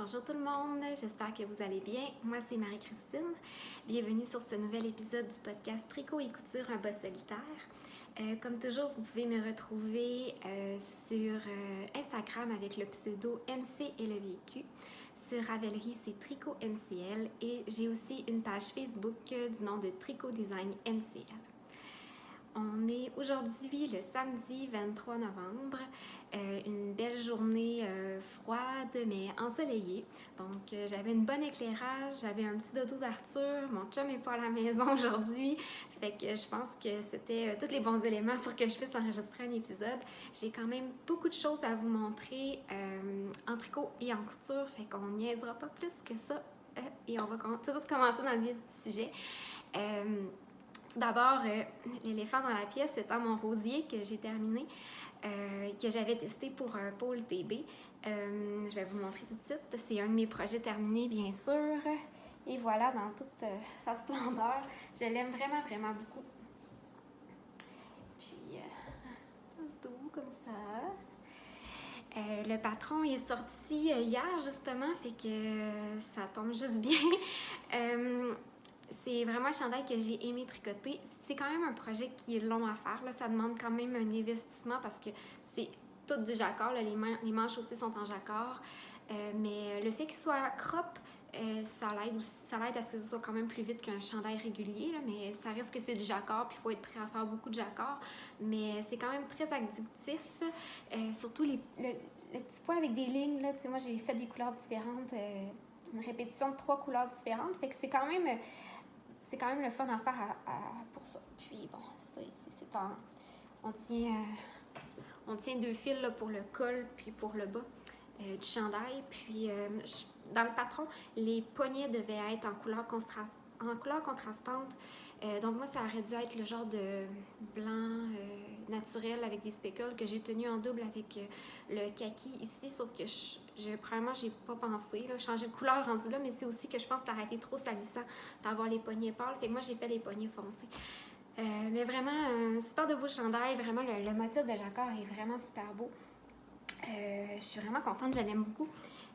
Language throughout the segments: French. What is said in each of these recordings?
Bonjour tout le monde, j'espère que vous allez bien. Moi c'est Marie-Christine. Bienvenue sur ce nouvel épisode du podcast Tricot et couture un bas solitaire. Comme toujours, vous pouvez me retrouver sur Instagram avec le pseudo MC et le vécu. Sur Ravelry, c'est Tricot MCL et j'ai aussi une page Facebook du nom de Tricot Design MCL. On est aujourd'hui le samedi 23 novembre, une belle journée froide mais ensoleillée. Donc j'avais une bonne éclairage, j'avais un petit dodo d'Arthur, mon chum n'est pas à la maison aujourd'hui, fait que je pense que c'était tous les bons éléments pour que je puisse enregistrer un épisode. J'ai quand même beaucoup de choses à vous montrer en tricot et en couture, fait qu'on niaisera pas plus que ça et on va tout de suite commencer dans le vif du sujet. Tout d'abord, l'éléphant dans la pièce étant mon rosier que j'ai terminé, que j'avais testé pour un pôle TB. Je vais vous montrer tout de suite. C'est un de mes projets terminés, bien sûr. Et voilà, dans toute sa splendeur. Je l'aime vraiment, vraiment beaucoup. Puis, tout comme ça. Le patron est sorti hier, justement, fait que ça tombe juste bien. C'est vraiment un chandail que j'ai aimé tricoter. C'est quand même un projet qui est long à faire. Là. Ça demande quand même un investissement parce que c'est tout du jacquard. Là. Les manches aussi sont en jacquard. Mais le fait qu'il soit crop, ça l'aide à ce que ce soit quand même plus vite qu'un chandail régulier. Là. Mais ça reste que c'est du jacquard, puis il faut être prêt à faire beaucoup de jacquard. Mais c'est quand même très addictif. Surtout le petit point avec des lignes. Là. Moi, j'ai fait des couleurs différentes. Une répétition de 3 couleurs différentes. Fait que c'est quand même le fun à faire pour ça. Puis bon, ça ici, c'est on tient 2 fils là, pour le col puis pour le bas du chandail. Puis dans le patron, les poignets devaient être en couleur contrastante. Donc moi, ça aurait dû être le genre de blanc naturel avec des speckles que j'ai tenu en double avec le kaki ici, sauf que probablement, j'ai pas pensé, là, changer de couleur rendu là, mais c'est aussi que je pense que ça aurait été trop salissant d'avoir les poignets pâles, fait que moi, j'ai fait des poignets foncés. Mais vraiment, un super de beau chandail, vraiment, le motif de jacquard est vraiment super beau. Je suis vraiment contente, je l'aime beaucoup.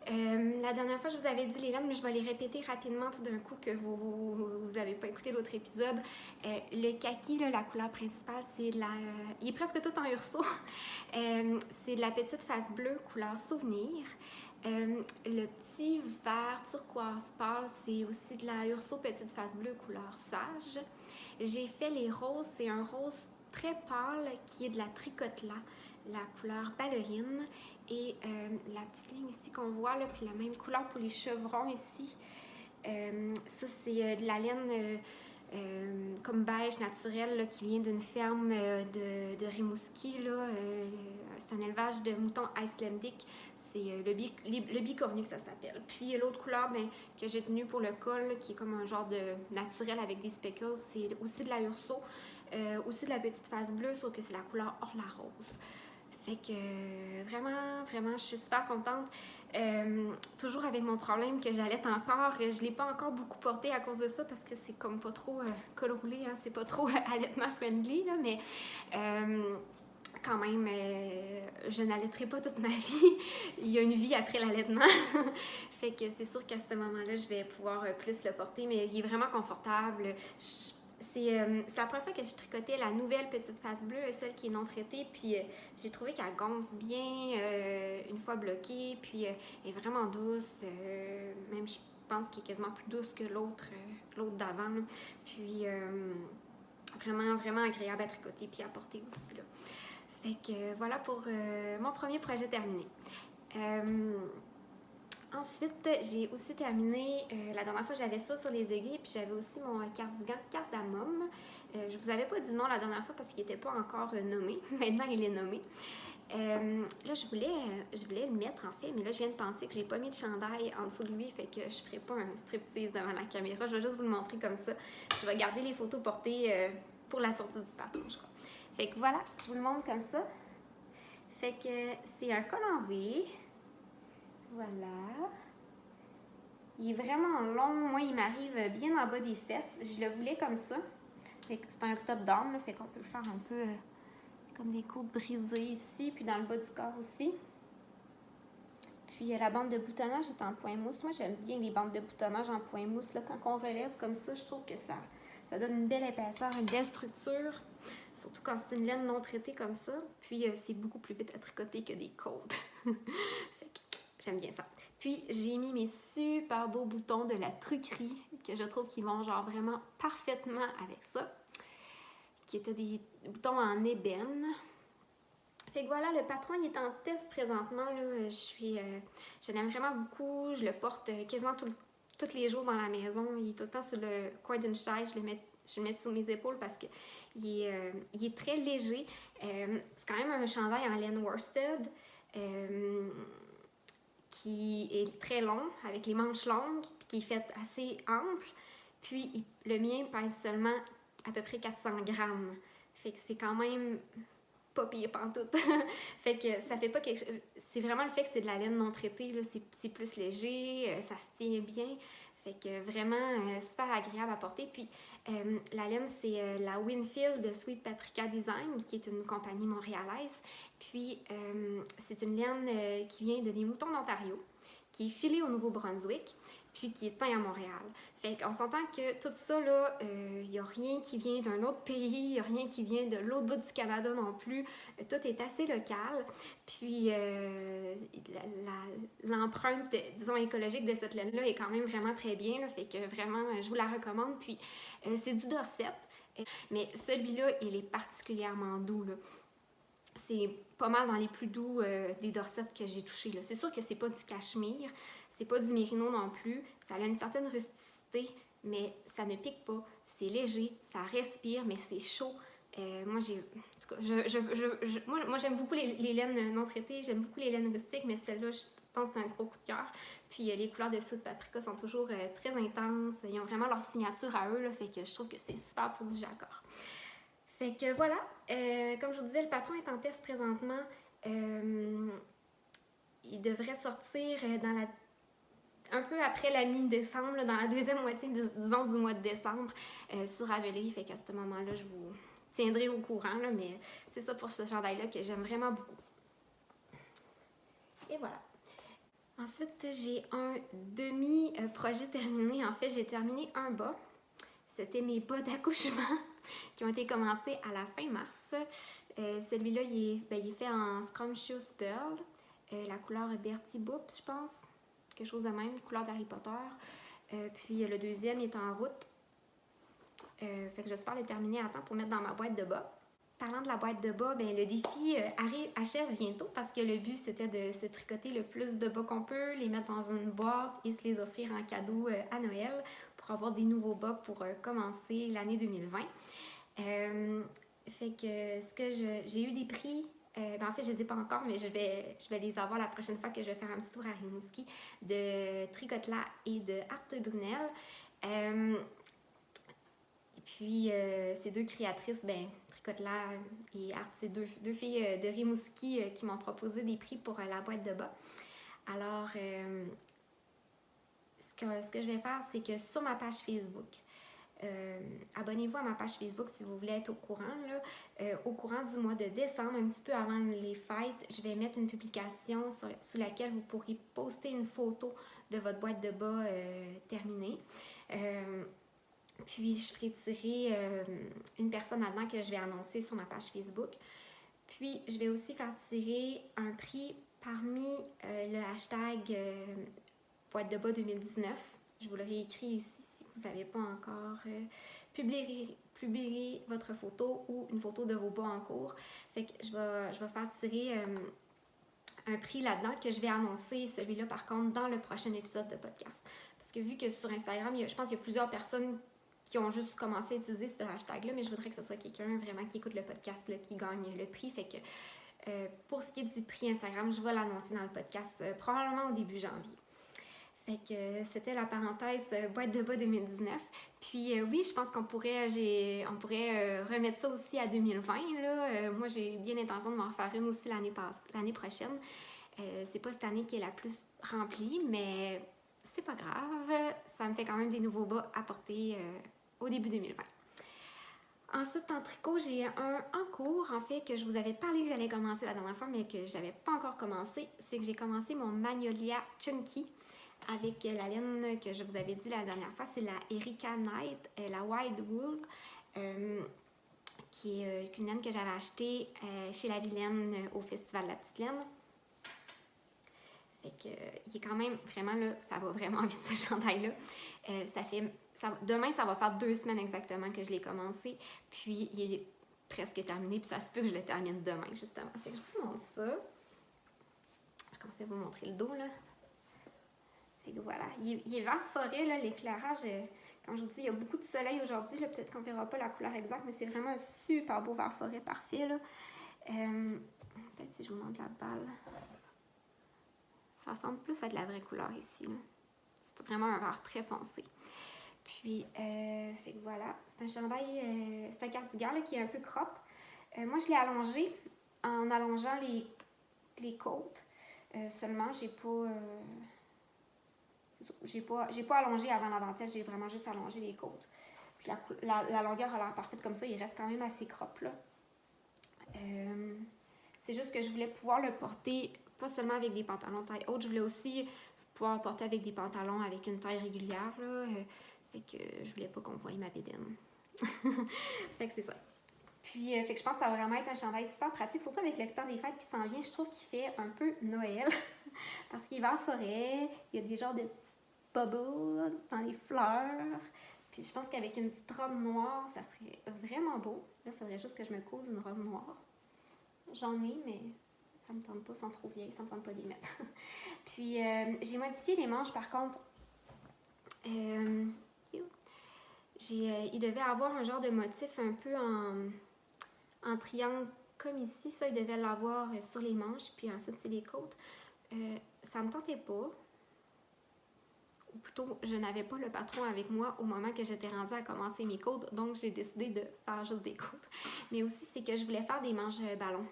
La dernière fois, je vous avais dit les laines, mais je vais les répéter rapidement tout d'un coup que vous n'avez pas écouté l'autre épisode. Le kaki, là, la couleur principale, il est presque tout en urso. C'est de la petite face bleue, couleur souvenir. Le petit vert turquoise pâle, c'est aussi de la urso petite face bleue, couleur sage. J'ai fait les roses, c'est un rose très pâle qui est de la tricotelas, la couleur ballerine. Et la petite ligne ici qu'on voit, là, puis la même couleur pour les chevrons ici. Ça, c'est de la laine comme beige naturelle là, qui vient d'une ferme de Rimouski. C'est un élevage de moutons icelandiques. C'est le bicornu que ça s'appelle. Puis l'autre couleur que j'ai tenue pour le col, là, qui est comme un genre de naturel avec des speckles, c'est aussi de la urso, aussi de la petite face bleue, sauf que c'est la couleur Orla rose. Fait que vraiment, vraiment, je suis super contente. Toujours avec mon problème que j'allaite encore. Je ne l'ai pas encore beaucoup porté à cause de ça parce que c'est comme pas trop col roulé, hein, c'est pas trop allaitement friendly, là, mais quand même, je n'allaiterai pas toute ma vie. Il y a une vie après l'allaitement. Fait que c'est sûr qu'à ce moment-là, je vais pouvoir plus le porter, mais il est vraiment confortable. C'est la première fois que je tricotais la nouvelle petite face bleue, celle qui est non traitée, puis j'ai trouvé qu'elle gonfle bien une fois bloquée, puis elle est vraiment douce, même je pense qu'elle est quasiment plus douce que l'autre d'avant, là. Puis vraiment, vraiment agréable à tricoter puis à porter aussi, là. Fait que voilà pour mon premier projet terminé. Ensuite, j'ai aussi terminé, la dernière fois j'avais ça sur les aiguilles, puis j'avais aussi mon cardigan cardamome. Je vous avais pas dit non la dernière fois parce qu'il n'était pas encore nommé. Maintenant, il est nommé. Là, je voulais le mettre en fait, mais là, je viens de penser que j'ai pas mis de chandail en dessous de lui, fait que je ferai pas un striptease devant la caméra. Je vais juste vous le montrer comme ça. Je vais garder les photos portées pour la sortie du patron, je crois. Fait que voilà, je vous le montre comme ça. Fait que c'est un col en V. Voilà. Il est vraiment long. Moi, il m'arrive bien en bas des fesses. Je le voulais comme ça. C'est un top down, fait qu'on peut le faire un peu comme des côtes brisées ici, puis dans le bas du corps aussi. Puis la bande de boutonnage est en point mousse. Moi, j'aime bien les bandes de boutonnage en point mousse. Là, quand on relève comme ça, je trouve que ça donne une belle épaisseur, une belle structure. Surtout quand c'est une laine non traitée comme ça. Puis c'est beaucoup plus vite à tricoter que des côtes. Fait que j'aime bien ça. Puis j'ai mis mes super beaux boutons de la truquerie que je trouve qui vont genre vraiment parfaitement avec ça. Qui étaient des boutons en ébène. Fait que voilà, le patron il est en test présentement. Là. Je l'aime vraiment beaucoup. Je le porte quasiment tous les jours dans la maison. Il est tout le temps sur le coin d'une chaise. Je le mets sur mes épaules parce que il est très léger. C'est quand même un chandail en laine worsted qui est très long, avec les manches longues, puis qui est fait assez ample. Puis le mien pèse seulement à peu près 400 grammes. Fait que c'est quand même pas pire pantoute. Fait que ça fait pas quelque chose. C'est vraiment le fait que c'est de la laine non traitée, là, c'est plus léger, ça se tient bien. Fait que vraiment super agréable à porter. Puis la laine, c'est la Winfield de Sweet Paprika Design, qui est une compagnie montréalaise. Puis c'est une laine qui vient de des moutons d'Ontario, qui est filée au Nouveau-Brunswick, puis qui est teint à Montréal. Fait qu'on s'entend que tout ça, là, y a rien qui vient d'un autre pays, y a rien qui vient de l'autre bout du Canada non plus. Tout est assez local. Puis l'empreinte, disons, écologique de cette laine-là est quand même vraiment très bien. Là, fait que vraiment, je vous la recommande. Puis c'est du Dorset. Mais celui-là, il est particulièrement doux, là. C'est pas mal dans les plus doux des Dorset que j'ai touchés. C'est sûr que c'est pas du cachemire, c'est pas du mérino non plus. Ça a une certaine rusticité, mais ça ne pique pas. C'est léger, ça respire, mais c'est chaud. Moi, j'aime beaucoup les laines non traitées, j'aime beaucoup les laines rustiques, mais celle-là, je pense que c'est un gros coup de cœur. Puis les couleurs de Sweet Paprika sont toujours très intenses. Ils ont vraiment leur signature à eux, là, fait que je trouve que c'est super pour du jacquard. Fait que voilà, comme je vous disais, le patron est en test présentement. Il devrait sortir un peu après la mi-décembre, dans la deuxième moitié, disons, du mois de décembre, sur Avelery. Fait qu'à ce moment-là, je vous tiendrai au courant, là, mais c'est ça pour ce chandail-là que j'aime vraiment beaucoup. Et voilà. Ensuite, j'ai un demi-projet terminé. En fait, j'ai terminé un bas. C'était mes bas d'accouchement qui ont été commencés à la fin mars. Celui-là, il est fait en Scrumptious Pearl. La couleur Bertie Boop, je pense. Quelque chose de même, couleur d'Harry Potter. Puis le deuxième, il est en route. Fait que j'espère le terminer à temps pour mettre dans ma boîte de bas. Parlant de la boîte de bas, le défi achève bientôt parce que le but, c'était de se tricoter le plus de bas qu'on peut, les mettre dans une boîte et se les offrir en cadeau à Noël pour avoir des nouveaux bas pour commencer l'année 2020. Fait que j'ai eu des prix, en fait je les ai pas encore, mais je vais les avoir la prochaine fois que je vais faire un petit tour à Rimouski, de Tricotla et de Art Brunel. Et puis ces deux créatrices, Tricotla et Art, c'est deux filles de Rimouski qui m'ont proposé des prix pour la boîte de bas. Alors ce que je vais faire, c'est que sur ma page Facebook, abonnez-vous à ma page Facebook si vous voulez être au courant. Au courant du mois de décembre, un petit peu avant les fêtes, je vais mettre une publication sous laquelle vous pourrez poster une photo de votre boîte de bas terminée. Puis je ferai tirer une personne là-dedans que je vais annoncer sur ma page Facebook. Puis je vais aussi faire tirer un prix parmi le hashtag boîte de bas 2019. Je vous l'aurai écrit ici si vous n'avez pas encore publié votre photo ou une photo de vos bas en cours. Fait que je vais faire tirer un prix là-dedans que je vais annoncer, celui-là par contre, dans le prochain épisode de podcast. Parce que vu que sur Instagram, je pense qu'il y a plusieurs personnes qui ont juste commencé à utiliser ce hashtag-là, mais je voudrais que ce soit quelqu'un vraiment qui écoute le podcast là, qui gagne le prix. Fait que pour ce qui est du prix Instagram, je vais l'annoncer dans le podcast probablement au début janvier. Fait que c'était la parenthèse boîte de bas 2019. Puis oui, je pense qu'on pourrait remettre ça aussi à 2020. Là. Moi, j'ai bien l'intention de m'en faire une aussi l'année prochaine. C'est pas cette année qui est la plus remplie, mais c'est pas grave. Ça me fait quand même des nouveaux bas à porter au début 2020. Ensuite, en tricot, j'ai un en cours, en fait, que je vous avais parlé que j'allais commencer la dernière fois, mais que je n'avais pas encore commencé. C'est que j'ai commencé mon Magnolia Chunky avec la laine que je vous avais dit la dernière fois. C'est la Erika Knight, la Wide Wool, qui est une laine que j'avais achetée chez La Vilaine au Festival de la Petite Laine. Fait que, il est quand même vraiment là, ça va vraiment vite ce chandail-là. Demain, ça va faire 2 semaines exactement que je l'ai commencé. Puis, il est presque terminé. Puis, ça se peut que je le termine demain, justement. Fait que je vous montre ça. Je commence à vous montrer le dos, là. Fait que voilà. Il est vert forêt, là, l'éclairage. Comme je vous dis, il y a beaucoup de soleil aujourd'hui. Peut-être qu'on ne verra pas la couleur exacte, mais c'est vraiment un super beau vert forêt parfait, là. Peut-être si je vous montre la balle. Ça ressemble plus à de la vraie couleur ici, là. C'est vraiment un vert très foncé. Puis, fait que voilà, c'est un chandail, c'est un cardigan là, qui est un peu crop. Moi, je l'ai allongé en allongeant les côtes. Seulement, j'ai pas allongé avant la dentelle, j'ai vraiment juste allongé les côtes. Puis la longueur a l'air parfaite comme ça, il reste quand même assez crop là. C'est juste que je voulais pouvoir le porter, pas seulement avec des pantalons taille haute, je voulais aussi pouvoir le porter avec des pantalons avec une taille régulière là. Fait que je voulais pas qu'on voie ma bédaine. Fait que c'est ça. Puis, fait que je pense que ça va vraiment être un chandail super pratique, surtout avec le temps des fêtes qui s'en vient. Je trouve qu'il fait un peu Noël. Parce qu'il va en forêt, il y a des genres de petites bubbles dans les fleurs. Puis je pense qu'avec une petite robe noire, ça serait vraiment beau. Là, il faudrait juste que je me couse une robe noire. J'en ai, mais ça me tente pas, sont trop vieilles, ça me tente pas d'y mettre. Puis, j'ai modifié les manches, par contre. Il devait avoir un genre de motif un peu en triangle comme ici. Ça, il devait l'avoir sur les manches, puis ensuite, c'est les côtes. Ça me tentait pas. Ou plutôt, je n'avais pas le patron avec moi au moment que j'étais rendue à commencer mes côtes, donc j'ai décidé de faire juste des côtes. Mais aussi, c'est que je voulais faire des manches ballons.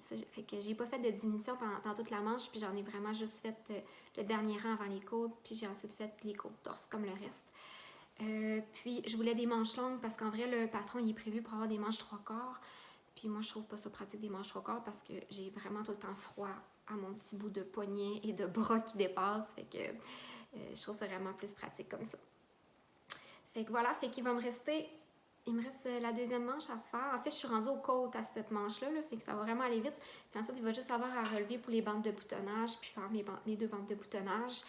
C'est ça, fait que j'ai pas fait de diminution pendant toute la manche, puis j'en ai vraiment juste fait le dernier rang avant les côtes, puis j'ai ensuite fait les côtes torse comme le reste. Puis je voulais des manches longues parce qu'en vrai, le patron il est prévu pour avoir des manches 3/4. Puis moi, je trouve pas ça pratique des manches 3/4 parce que j'ai vraiment tout le temps froid à mon petit bout de poignet et de bras qui dépasse. Fait que je trouve ça vraiment plus pratique comme ça. Fait que voilà, fait qu'il va me rester... Il me reste la deuxième manche à faire. En fait, je suis rendue aux côtes à cette manche-là, là, fait que ça va vraiment aller vite. Puis ensuite, il va juste avoir à relever pour les bandes de boutonnage, puis faire mes 2 bandes de boutonnage.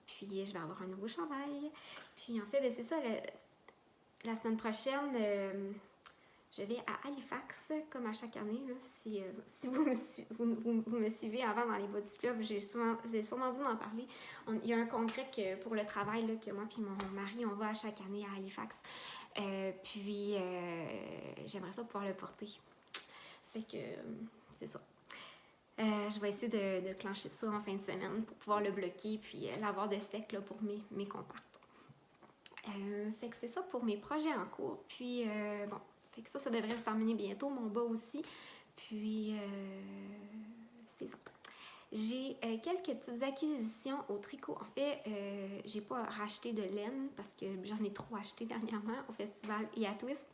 Puis je vais avoir un nouveau chandail. Puis en fait, ben, c'est ça, la semaine prochaine, je vais à Halifax, comme à chaque année. Là, si vous me suivez avant dans les bas du fleuve, j'ai sûrement dû en parler. Il y a un congrès pour le travail là, que moi et mon mari, on va à chaque année à Halifax. Puis, j'aimerais ça pouvoir le porter. Fait que, c'est ça. Je vais essayer de clencher ça en fin de semaine pour pouvoir le bloquer puis l'avoir de sec là, pour mes compacts. Fait que c'est ça pour mes projets en cours. Puis, bon, fait que ça devrait se terminer bientôt. Mon bas aussi. Puis, c'est ça. J'ai quelques petites acquisitions au tricot. En fait, j'ai pas racheté de laine parce que j'en ai trop acheté dernièrement au festival et à Twist.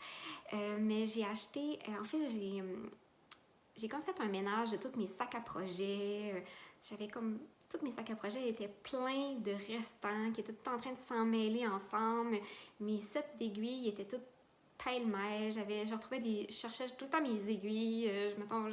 Mais j'ai acheté... en fait, j'ai comme fait un ménage de tous mes sacs à projet. J'avais comme... Tous mes sacs à projet étaient pleins de restants qui étaient tout en train de s'en mêler ensemble. Mes sets d'aiguilles étaient toutes pêle-mêle. Je cherchais tout le temps mes aiguilles.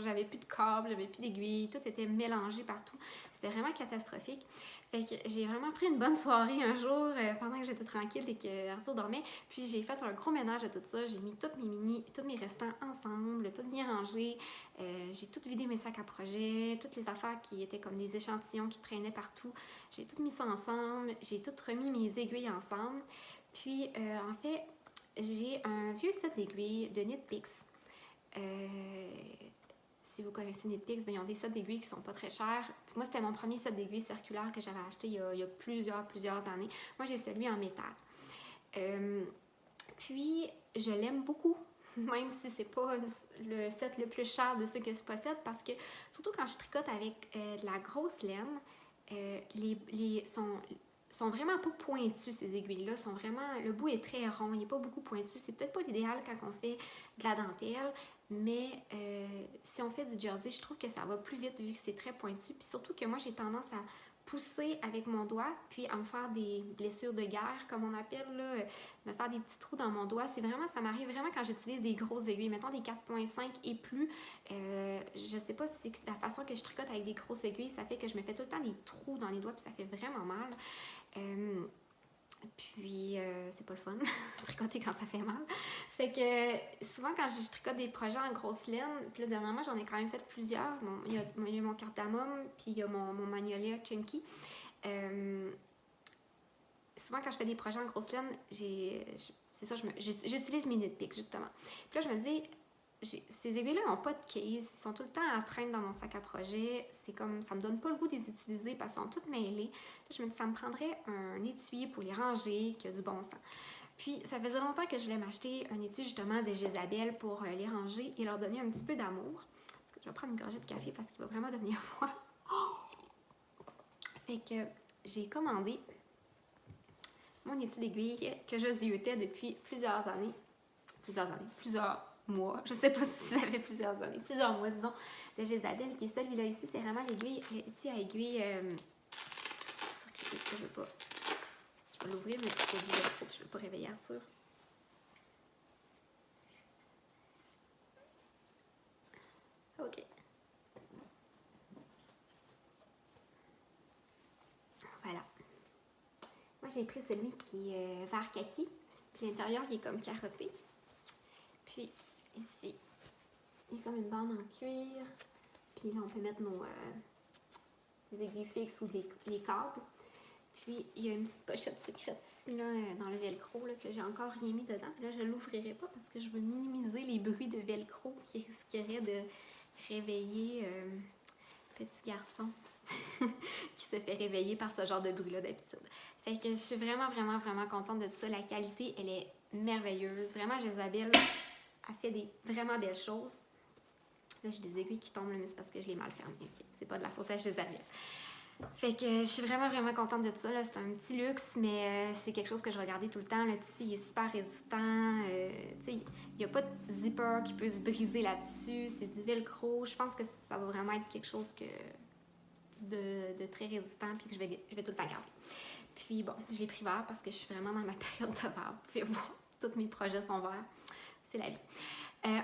J'avais plus de câbles, j'avais plus d'aiguilles. Tout était mélangé partout. C'était vraiment catastrophique. Fait que j'ai vraiment pris une bonne soirée un jour pendant que j'étais tranquille et que Arthur dormait. Puis j'ai fait un gros ménage de tout ça. J'ai mis tous mes restants ensemble, tout mis rangé. J'ai tout vidé mes sacs à projet, toutes les affaires qui étaient comme des échantillons qui traînaient partout. J'ai tout mis ça ensemble. J'ai tout remis mes aiguilles ensemble. Puis en fait, j'ai un vieux set d'aiguilles de Knit Picks. Si vous connaissez Knit Picks, ils ont des sets d'aiguilles qui sont pas très chers. Moi, c'était mon premier set d'aiguilles circulaires que j'avais acheté il y a plusieurs années. Moi, j'ai celui en métal. Puis, je l'aime beaucoup, même si c'est pas le set le plus cher de ceux que je possède, parce que, surtout quand je tricote avec de la grosse laine, sont vraiment pas pointus, ces aiguilles-là. Sont vraiment, le bout est très rond, il n'est pas beaucoup pointu. C'est peut-être pas l'idéal quand on fait de la dentelle, mais si on fait du jersey, je trouve que ça va plus vite vu que c'est très pointu. Puis surtout que moi, j'ai tendance à pousser avec mon doigt, puis à me faire des blessures de guerre, comme on appelle, là, me faire des petits trous dans mon doigt. C'est vraiment, ça m'arrive vraiment quand j'utilise des grosses aiguilles, mettons des 4.5 et plus. Je sais pas si c'est la façon que je tricote avec des grosses aiguilles, ça fait que je me fais tout le temps des trous dans les doigts, puis ça fait vraiment mal. C'est pas le fun, tricoter quand ça fait mal. Fait que souvent quand je tricote des projets en grosse laine, puis là dernièrement j'en ai quand même fait plusieurs. Il y a mon cardamome, puis il y a mon magnolia chunky. Souvent quand je fais des projets en grosse laine, c'est ça, j'utilise mes nitpicks justement. Puis là je me dis, ces aiguilles-là n'ont pas de case, ils sont tout le temps à traîne dans mon sac à projet. C'est comme, ça me donne pas le goût de les utiliser parce qu'elles sont toutes mêlées. Là, je me dis, ça me prendrait un étui pour les ranger qui a du bon sens. Puis, ça faisait longtemps que je voulais m'acheter un étui justement de Jésabelle pour les ranger et leur donner un petit peu d'amour. Parce que je vais prendre une gorgée de café parce qu'il va vraiment devenir froid. Fait que j'ai commandé mon étui d'aiguille que je ziotais depuis plusieurs mois, je sais pas si ça fait plusieurs mois, disons, de Jésabelle, qui est celui-là ici. C'est vraiment l'aiguille, l'étui à aiguille circulée. Je vais l'ouvrir, mais je vais trop, je ne veux pas réveiller Arthur. Ok. Voilà. Moi, j'ai pris celui qui est vert kaki, puis l'intérieur, il est comme carotté. Puis, ici, il y a comme une bande en cuir. Puis là, on peut mettre des aiguilles fixes ou les câbles. Puis, il y a une petite pochette secrète ici, là, dans le velcro, là, que j'ai encore rien mis dedans. Là, je ne l'ouvrirai pas parce que je veux minimiser les bruits de velcro qui risqueraient de réveiller petit garçon qui se fait réveiller par ce genre de bruit-là d'habitude. Fait que je suis vraiment, vraiment, vraiment contente de ça. La qualité, elle est merveilleuse. Vraiment, Jésabelle a fait des vraiment belles choses. Là, j'ai des aiguilles qui tombent, mais c'est parce que je l'ai mal fermé. Okay. C'est pas de la faute à Jésabelle. Fait que je suis vraiment, vraiment contente de ça. C'est un petit luxe, mais c'est quelque chose que je vais garder tout le temps. Le tissu, il est super résistant. Il n'y a pas de zipper qui peut se briser là-dessus. C'est du velcro. Je pense que ça va vraiment être quelque chose de très résistant puis que je vais tout le temps garder. Puis bon, je l'ai pris vert parce que je suis vraiment dans ma période de vert. Vous pouvez voir, tous mes projets sont verts. C'est la vie.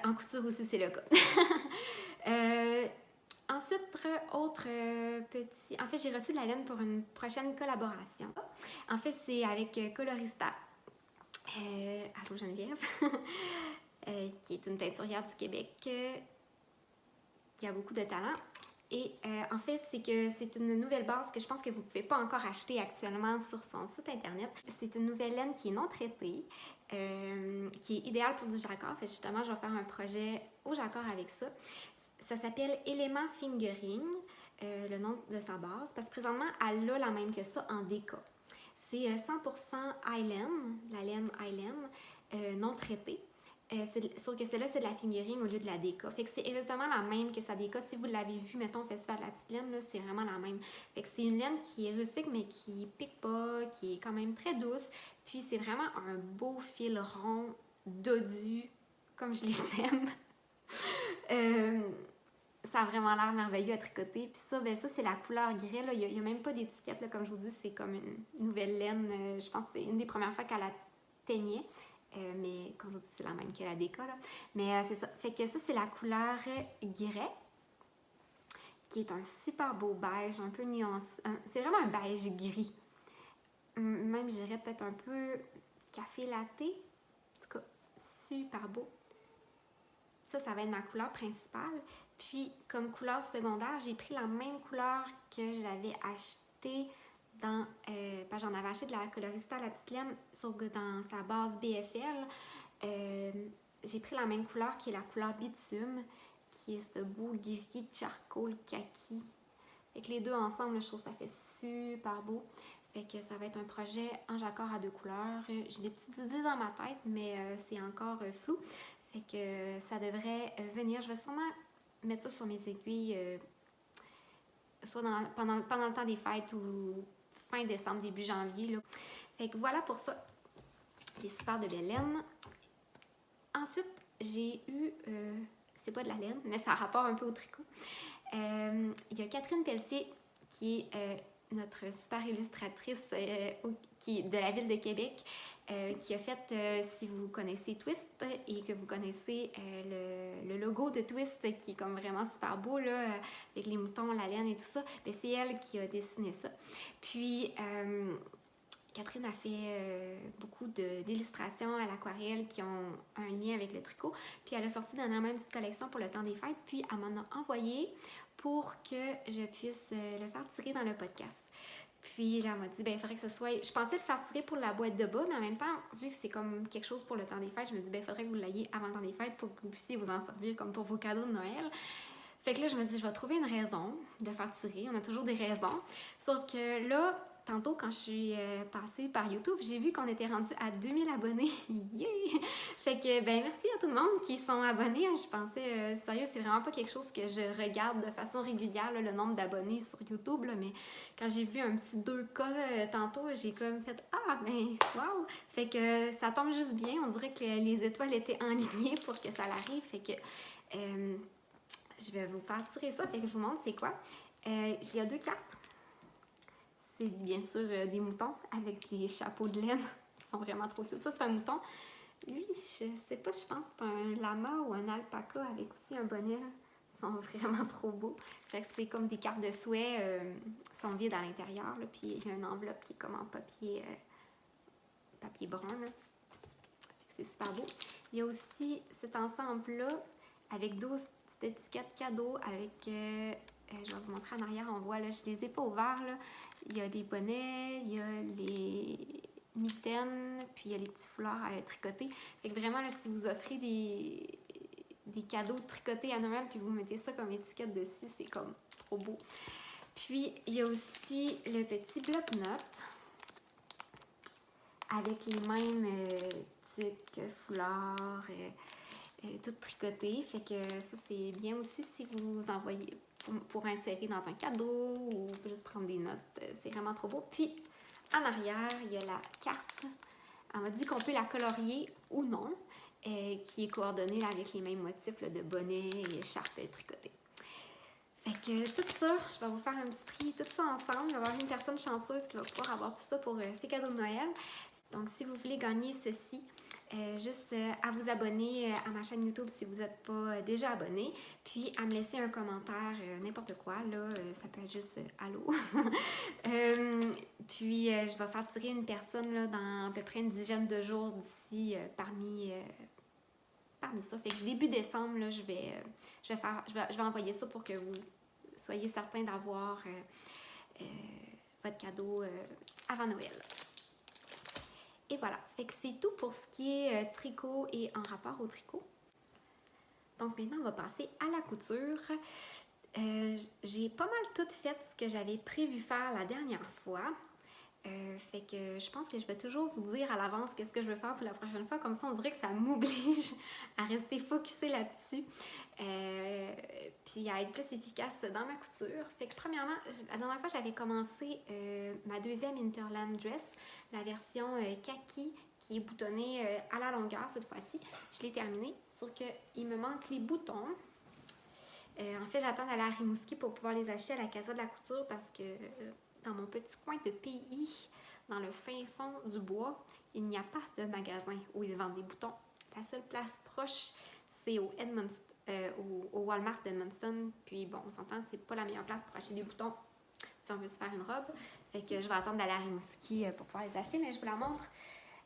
En couture aussi, c'est le cas. Ensuite, autre petit... En fait, j'ai reçu de la laine pour une prochaine collaboration. En fait, c'est avec Colorista. Allô Geneviève, qui est une teinturière du Québec qui a beaucoup de talent. Et en fait, c'est que c'est une nouvelle base que je pense que vous ne pouvez pas encore acheter actuellement sur son site internet. C'est une nouvelle laine qui est non traitée, qui est idéale pour du jacquard. Fait justement, je vais faire un projet au jacquard avec ça. Ça s'appelle Element Fingering, le nom de sa base, parce que présentement, elle a la même que ça en déca. C'est 100% Highland, la laine Highland, non traitée. Sauf que celle-là, c'est de la fingering au lieu de la déca. Fait que c'est exactement la même que sa déca. Si vous l'avez vu, mettons, au Festival de la petite laine, là, c'est vraiment la même. Fait que c'est une laine qui est rustique, mais qui pique pas, qui est quand même très douce. Puis c'est vraiment un beau fil rond, dodu, comme je les aime. Ça a vraiment l'air merveilleux à tricoter. Puis ça, ben ça c'est la couleur gris. Là. Il n'y a même pas d'étiquette. Là. Comme je vous dis, c'est comme une nouvelle laine. Je pense que c'est une des premières fois qu'elle la teignait. Mais comme je vous dis, c'est la même que la déca. Là. Mais c'est ça. Fait que ça, c'est la couleur gris, qui est un super beau beige, un peu nuancé. C'est vraiment un beige gris. Même, je dirais peut-être un peu café latte. En tout cas, super beau. Ça va être ma couleur principale. Puis, comme couleur secondaire, j'ai pris la même couleur que j'avais achetée dans... j'en avais acheté de la Colorista, la petite laine, dans sa base BFL. J'ai pris la même couleur qui est la couleur bitume, qui est ce beau gris charcoal kaki. Fait que les deux ensemble, je trouve que ça fait super beau. Fait que ça va être un projet en jacquard à 2 couleurs. J'ai des petites idées dans ma tête, mais c'est encore flou. Fait que ça devrait venir. Je vais sûrement mettre ça sur mes aiguilles, soit pendant le temps des fêtes ou fin décembre, début janvier, là. Fait que voilà pour ça. Des super de belle laine. Ensuite, j'ai eu... c'est pas de la laine, mais ça a rapport un peu au tricot. Il y a Catherine Pelletier, qui est notre super illustratrice qui, de la ville de Québec, qui a fait, si vous connaissez Twist et que vous connaissez le logo de Twist qui est comme vraiment super beau, là, avec les moutons, la laine et tout ça, bien, c'est elle qui a dessiné ça. Puis, Catherine a fait beaucoup d'illustrations à l'aquarelle qui ont un lien avec le tricot. Puis elle a sorti dernièrement une petite collection pour le temps des fêtes. Puis elle m'en a envoyé pour que je puisse le faire tirer dans le podcast. Puis là, elle m'a dit, ben il faudrait que ce soit... Je pensais le faire tirer pour la boîte de bas, mais en même temps, vu que c'est comme quelque chose pour le temps des fêtes, je me dis, ben il faudrait que vous l'ayez avant le temps des fêtes pour que vous puissiez vous en servir comme pour vos cadeaux de Noël. Fait que là, je me dis, je vais trouver une raison de faire tirer. On a toujours des raisons. Sauf que là, tantôt, quand je suis passée par YouTube, j'ai vu qu'on était rendu à 2000 abonnés. Yeah! Fait que, ben merci à tout le monde qui sont abonnés. Je pensais, sérieux, c'est vraiment pas quelque chose que je regarde de façon régulière, là, le nombre d'abonnés sur YouTube, là, mais quand j'ai vu un petit 2K tantôt, j'ai comme fait « Ah, ben, wow! » Fait que ça tombe juste bien. On dirait que les étoiles étaient alignées pour que ça l'arrive. Fait que... je vais vous faire tirer ça, fait que je vous montre c'est quoi. Il y a 2 cartes. C'est bien sûr des moutons avec des chapeaux de laine. Ils sont vraiment trop cute. Ça, c'est un mouton. Lui, je sais pas, je pense que c'est un lama ou un alpaca avec aussi un bonnet. Ils sont vraiment trop beaux. Fait que c'est comme des cartes de souhait. Ils sont vides à l'intérieur. Puis il y a une enveloppe qui est comme en papier brun. Là. Fait que c'est super beau. Il y a aussi cet ensemble-là avec 12 étiquette cadeau avec, je vais vous montrer en arrière, on voit, là, je les ai pas ouverts, là. Il y a des bonnets, il y a les mitaines, puis il y a les petits foulards tricotés. Fait que vraiment, là, si vous offrez des cadeaux tricotés à Noël, puis vous mettez ça comme étiquette dessus, c'est comme trop beau. Puis, il y a aussi le petit bloc-notes avec les mêmes tiques, foulards, tout tricoté, fait que ça c'est bien aussi si vous envoyez pour insérer dans un cadeau ou juste prendre des notes, c'est vraiment trop beau. Puis en arrière, il y a la carte, on m'a dit qu'on peut la colorier ou non, qui est coordonnée là, avec les mêmes motifs là, de bonnet et écharpe tricotée. Fait que tout ça, je vais vous faire un petit prix, tout ça ensemble, il va y avoir une personne chanceuse qui va pouvoir avoir tout ça pour ses cadeaux de Noël. Donc si vous voulez gagner ceci, juste à vous abonner à ma chaîne YouTube si vous n'êtes pas déjà abonné, puis à me laisser un commentaire, n'importe quoi, là, ça peut être juste allô. Puis je vais faire tirer une personne là, dans à peu près une dizaine de jours d'ici parmi ça. Fait que début décembre, là, je vais envoyer ça pour que vous soyez certains d'avoir votre cadeau avant Noël. Et voilà, fait que c'est tout pour ce qui est tricot et en rapport au tricot. Donc maintenant, on va passer à la couture. J'ai pas mal tout fait ce que j'avais prévu faire la dernière fois. Fait que je pense que je vais toujours vous dire à l'avance qu'est-ce que je veux faire pour la prochaine fois. Comme ça, on dirait que ça m'oblige à rester focusée là-dessus. Puis à être plus efficace dans ma couture. Fait que premièrement, la dernière fois, j'avais commencé ma deuxième Interland Dress, la version kaki qui est boutonnée à la longueur cette fois-ci. Je l'ai terminée, sauf qu'il me manque les boutons. En fait, j'attends d'aller à Rimouski pour pouvoir les acheter à la Casa de la Couture parce que dans mon petit coin de pays, dans le fin fond du bois, il n'y a pas de magasin où ils vendent des boutons. La seule place proche, c'est au Walmart d'Edmundston. Puis bon, on s'entend, c'est pas la meilleure place pour acheter des boutons si on veut se faire une robe. Fait que je vais attendre d'aller à Rimouski pour pouvoir les acheter, mais je vous la montre.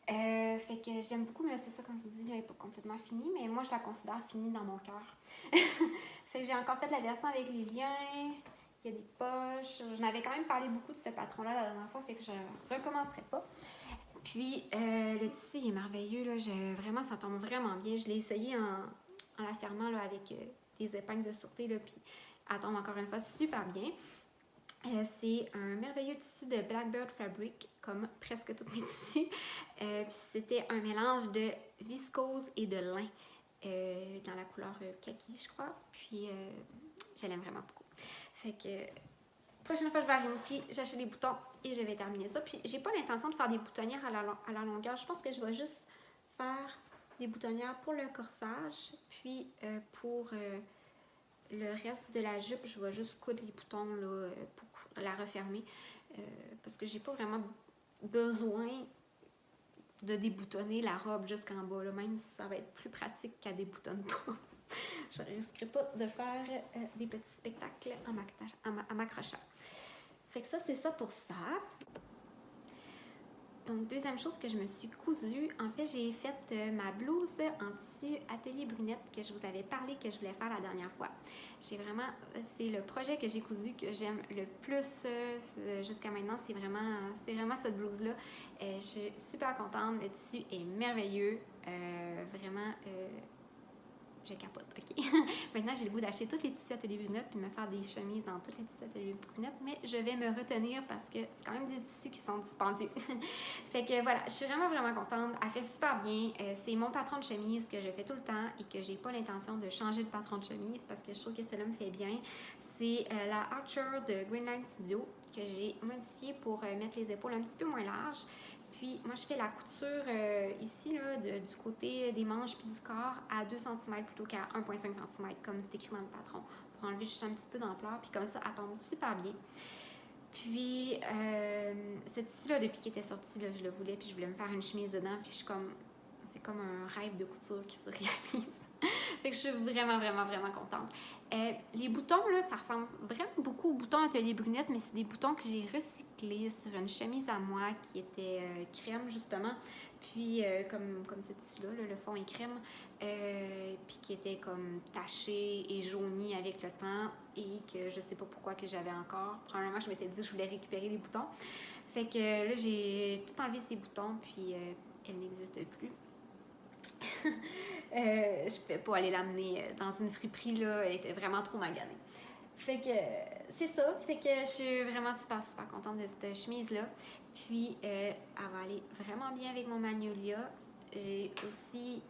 Fait que j'aime beaucoup, mais là, c'est ça, comme je vous dis, elle n'est pas complètement finie, mais moi, je la considère finie dans mon cœur. Fait que j'ai encore fait la version avec les liens, il y a des poches. Je n'avais quand même parlé beaucoup de ce patron-là la dernière fois, fait que je ne recommencerai pas. Puis, le tissu, il est merveilleux, là. Vraiment, ça tombe vraiment bien. Je l'ai essayé en la fermant là, avec des épingles de sûreté, là, puis elle tombe encore une fois super bien. C'est un merveilleux tissu de Blackbird Fabric, comme presque tous mes tissus. Puis c'était un mélange de viscose et de lin dans la couleur kaki, je crois. Puis je l'aime vraiment beaucoup. Fait que prochaine fois que je vais à Rimouski, j'achète des boutons et je vais terminer ça. Puis j'ai pas l'intention de faire des boutonnières à la longueur. Je pense que je vais juste faire des boutonnières pour le corsage. Puis pour le reste de la jupe, je vais juste coudre les boutons là, pour la refermer. Parce que j'ai pas vraiment besoin de déboutonner la robe jusqu'en bas. Là. Même si ça va être plus pratique qu'à déboutonner pas. Je ne risquerai pas de faire des petits spectacles en m'accrochant. Fait que ça, c'est ça pour ça. Donc, deuxième chose que je me suis cousue, en fait, j'ai fait ma blouse en tissu Atelier Brunette que je vous avais parlé que je voulais faire la dernière fois. C'est le projet que j'ai cousu que j'aime le plus jusqu'à maintenant, c'est vraiment cette blouse-là. Je suis super contente, le tissu est merveilleux, vraiment... je capote, ok. Maintenant, j'ai le goût d'acheter tous les tissus Atelier Brunette puis me faire des chemises dans tous les tissus Atelier Brunette, mais je vais me retenir parce que c'est quand même des tissus qui sont dispendieux. Fait que voilà, je suis vraiment contente. Elle fait super bien. C'est mon patron de chemise que je fais tout le temps et que j'ai pas l'intention de changer de patron de chemise parce que je trouve que celle-là me fait bien. C'est la Archer de Greenline Studio que j'ai modifiée pour mettre les épaules un petit peu moins larges. Puis moi, je fais la couture ici, là, du côté des manches puis du corps à 2 cm plutôt qu'à 1,5 cm, comme c'est écrit dans le patron, pour enlever juste un petit peu d'ampleur. Puis comme ça, elle tombe super bien. Puis, ce tissu-là, depuis qu'il était sorti, là, je le voulais, puis je voulais me faire une chemise dedans. Puis je suis comme... C'est comme un rêve de couture qui se réalise. Fait que je suis vraiment contente. Les boutons, là, ça ressemble vraiment beaucoup aux boutons Atelier Brunette, mais c'est des boutons que j'ai recyclés sur une chemise à moi qui était crème, justement. Puis, comme ce tissu-là, le fond est crème, puis qui était comme taché et jauni avec le temps et que je sais pas pourquoi que j'avais encore. Probablement, je m'étais dit que je voulais récupérer les boutons. Fait que là, j'ai tout enlevé ces boutons, puis elles n'existent plus. Je ne pouvais pas aller l'amener dans une friperie, là, elle était vraiment trop maganée. Fait que c'est ça, fait que je suis vraiment super contente de cette chemise-là. Puis, elle va aller vraiment bien avec mon Magnolia. J'ai aussi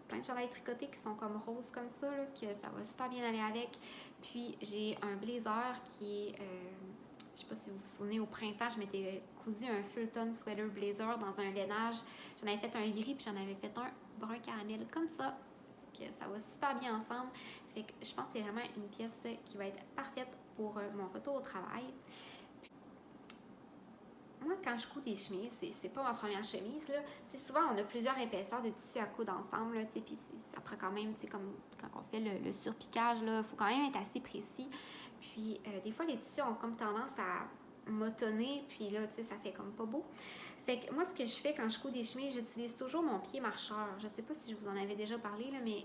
plein de chandails tricotés qui sont comme roses comme ça, là, que ça va super bien aller avec. Puis, j'ai un blazer qui est... je sais pas si vous vous souvenez, au printemps, je m'étais cousu un Fulton sweater blazer dans un lainage. J'en avais fait un gris, puis j'en avais fait un brun caramel, comme ça. Fait que ça va super bien ensemble. Fait que je pense que c'est vraiment une pièce qui va être parfaite pour mon retour au travail. Moi, quand je couds des chemises, c'est pas ma première chemise, là. T'sais, souvent, on a plusieurs épaisseurs de tissu à coudre ensemble, là, puis ça prend quand même, comme quand on fait le surpiquage, il faut quand même être assez précis. Puis, des fois, les tissus ont comme tendance à motonner, puis là, ça fait comme pas beau. Fait que moi, ce que je fais quand je couds des chemises, j'utilise toujours mon pied marcheur. Je sais pas si je vous en avais déjà parlé, là, mais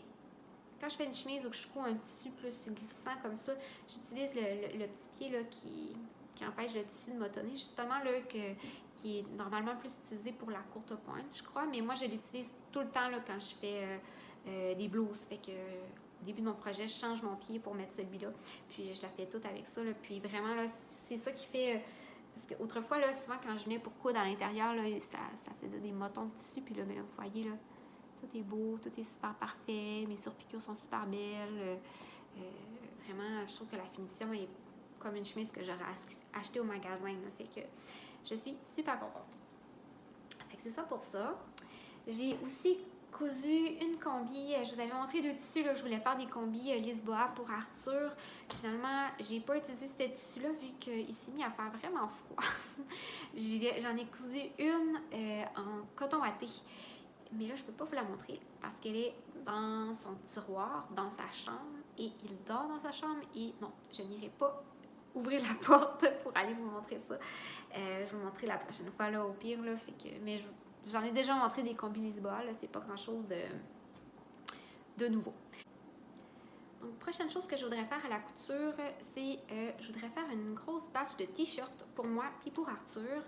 quand je fais une chemise ou que je couds un tissu plus glissant comme ça, j'utilise le petit pied là, qui empêche le tissu de motonner, justement, là, qui est normalement plus utilisé pour la courte pointe, je crois. Mais moi, je l'utilise tout le temps là, quand je fais des blouses. Fait que au début de mon projet, je change mon pied pour mettre celui-là. Puis je la fais toute avec ça. Là. Puis vraiment, là, c'est ça qui fait... parce qu'autrefois, là, souvent, quand je venais pour coudre à l'intérieur, là, ça faisait des motons de tissu. Puis là, ben, vous voyez, là, tout est beau, tout est super parfait. Mes surpiqûres sont super belles. Vraiment, je trouve que la finition est comme une chemise que j'aurais achetée au magasin. Là. Fait que je suis super contente. Fait que c'est ça pour ça. J'ai aussi cousu une combi. Je vous avais montré 2 tissus. Là, je voulais faire des combis Lisboa pour Arthur. Finalement, j'ai pas utilisé ce tissu-là vu qu'il s'est mis à faire vraiment froid. J'en ai cousu une en coton watté. Mais là, je peux pas vous la montrer parce qu'elle est dans son tiroir, dans sa chambre, et il dort dans sa chambre. Et non, je n'irai pas ouvrir la porte pour aller vous montrer ça. Je vais vous montrer la prochaine fois, là, au pire, là. Fait que, mais j'en ai déjà montré des combis Lisboa, là. C'est pas grand-chose de nouveau. Donc, prochaine chose que je voudrais faire à la couture, c'est je voudrais faire une grosse batch de t-shirts pour moi puis pour Arthur.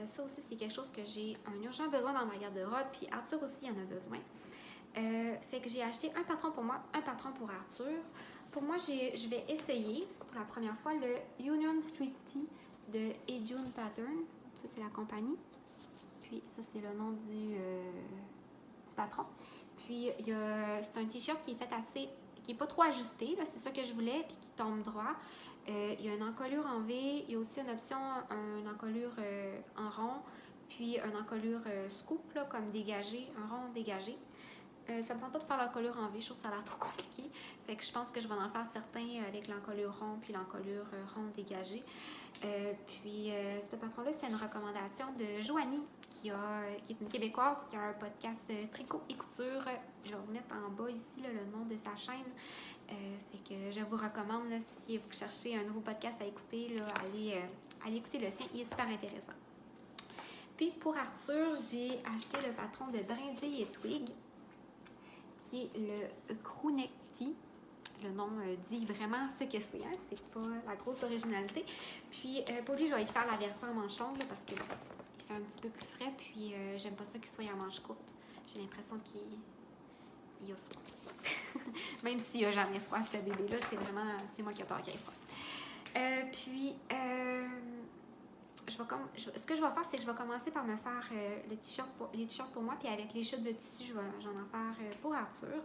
Ça aussi, c'est quelque chose que j'ai un urgent besoin dans ma garde-robe, puis Arthur aussi en a besoin. Fait que j'ai acheté un patron pour moi, un patron pour Arthur. Pour moi, je vais essayer pour la première fois le Union Street Tee de Ejun Pattern. Ça, c'est la compagnie. Puis, ça, c'est le nom du patron. Puis, c'est un t-shirt qui est fait assez... qui n'est pas trop ajusté, là, c'est ça que je voulais, puis qui tombe droit. Il y a une encolure en V, il y a aussi une option, une encolure en rond, puis une encolure scoop, là, comme dégagé, un rond dégagé. Ça me tente pas de faire l'encolure en V, je trouve que ça a l'air trop compliqué. Fait que je pense que je vais en faire certains avec l'encolure rond puis l'encolure rond dégagée. Ce patron-là, c'est une recommandation de Joanie, qui est une Québécoise, qui a un podcast tricot et couture. Je vais vous mettre en bas ici là, le nom de sa chaîne. Fait que je vous recommande, là, si vous cherchez un nouveau podcast à écouter, là, allez écouter le sien, il est super intéressant. Puis pour Arthur, j'ai acheté le patron de Brindilles et Twig, qui est le Crewnecktie. Le nom dit vraiment ce que c'est, hein? C'est pas la grosse originalité. Puis pour lui, je vais y faire la version en manche longue là, parce qu'il fait un petit peu plus frais. Puis j'aime pas ça qu'il soit en manche courte. J'ai l'impression qu'il a froid. Même s'il a jamais froid, ce bébé-là, c'est moi qui ai peur qu'il ait froid. Ce que je vais faire, c'est que je vais commencer par me faire les t-shirts pour moi, puis avec les chutes de tissu, j'en en faire pour Arthur.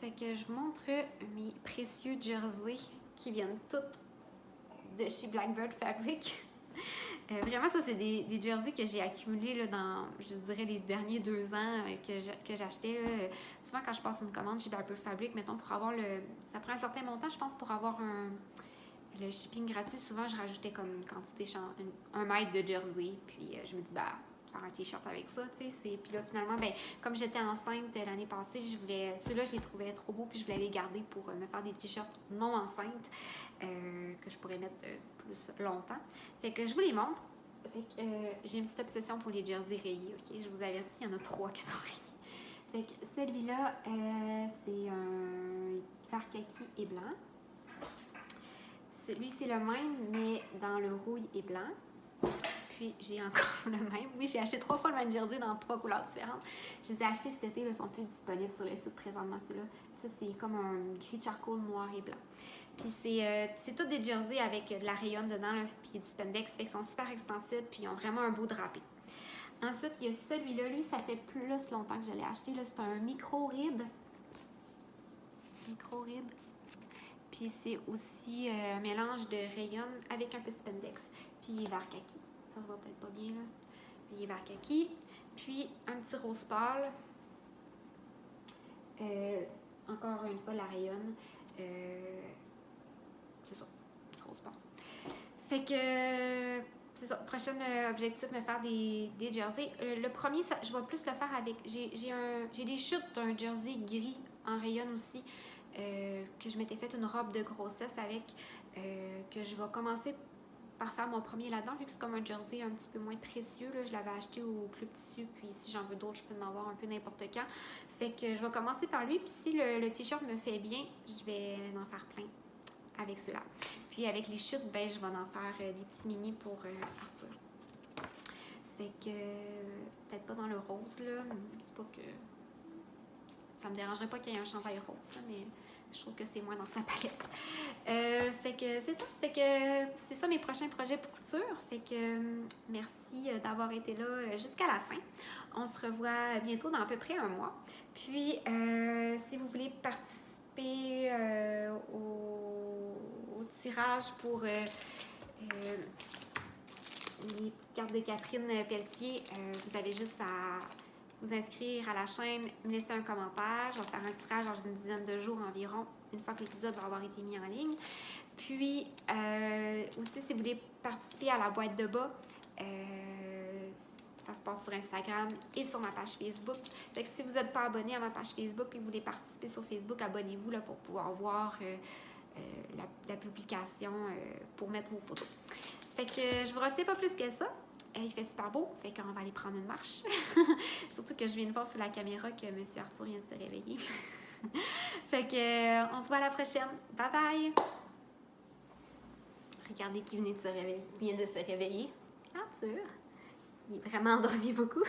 Fait que je vous montre mes précieux jerseys qui viennent toutes de chez Blackbird Fabric. Vraiment, ça, c'est des jerseys que j'ai accumulés là, dans, je dirais, les derniers 2 ans que j'achetais. Souvent, quand je passe une commande chez Blackbird Fabric, mettons, pour avoir ça prend un certain montant, je pense, pour avoir le shipping gratuit. Souvent, je rajoutais comme une quantité, 1 mètre de jersey. Puis je me dis, faire un t-shirt avec ça, tu sais. Puis là, finalement, comme j'étais enceinte l'année passée, ceux-là, je les trouvais trop beaux, puis je voulais les garder pour me faire des t-shirts non enceintes que je pourrais mettre plus longtemps. Fait que je vous les montre. Fait que j'ai une petite obsession pour les jerseys rayés, ok? Je vous avertis, il y en a 3 qui sont rayés. Fait que celui-là, c'est un vert kaki et blanc. Lui, c'est le même, mais dans le rouille et blanc. Puis, j'ai encore le même. Oui, j'ai acheté 3 fois le même jersey dans 3 couleurs différentes. Je les ai achetés cet été, ils sont plus disponibles sur le site présentement, ceux-là. Ça, c'est comme un gris charcoal noir et blanc. Puis, c'est tous des jerseys avec de la rayonne dedans, là, puis du spandex, fait qu'ils sont super extensibles, puis ils ont vraiment un beau drapé. Ensuite, il y a celui-là. Lui, ça fait plus longtemps que je l'ai acheté. Là, c'est un micro-rib. Puis c'est aussi un mélange de rayonne avec un peu de spandex. Puis vert kaki. Ça se voit peut-être pas bien là. Puis vert kaki. Puis un petit rose pâle. Encore une fois la rayonne. C'est ça. Petit rose pâle. Fait que c'est ça. Prochain objectif, me faire des jerseys. Le premier, je vais plus le faire avec. J'ai des chutes d'un jersey gris en rayonne aussi. Que je m'étais fait une robe de grossesse avec, que je vais commencer par faire mon premier là-dedans, vu que c'est comme un jersey un petit peu moins précieux. Là, je l'avais acheté au Club Tissu, puis si j'en veux d'autres, je peux en avoir un peu n'importe quand. Fait que je vais commencer par lui, puis si le t-shirt me fait bien, je vais en faire plein avec ceux-là. Puis avec les chutes, je vais en faire des petits mini pour Arthur. Fait que, peut-être pas dans le rose, là, c'est pas que... Ça me dérangerait pas qu'il y ait un chandail rose, là, mais je trouve que c'est moins dans sa palette. Fait que c'est ça. Fait que c'est ça mes prochains projets pour couture. Fait que merci d'avoir été là jusqu'à la fin. On se revoit bientôt dans à peu près 1 mois. Puis si vous voulez participer au tirage pour les petites cartes de Catherine Pelletier, vous avez juste à vous inscrire à la chaîne, me laisser un commentaire. Je vais faire un tirage dans une dizaine de jours environ, une fois que l'épisode va avoir été mis en ligne. Puis, aussi, si vous voulez participer à la boîte de bas, ça se passe sur Instagram et sur ma page Facebook. Fait que si vous n'êtes pas abonné à ma page Facebook et vous voulez participer sur Facebook, abonnez-vous là, pour pouvoir voir la publication pour mettre vos photos. Fait que je vous retiens pas plus que ça. Il fait super beau, fait qu'on va aller prendre une marche. Surtout que je viens de voir sur la caméra que M. Arthur vient de se réveiller. Fait que on se voit à la prochaine. Bye bye! Regardez qui vient de se réveiller. Arthur! Il est vraiment endormi beaucoup.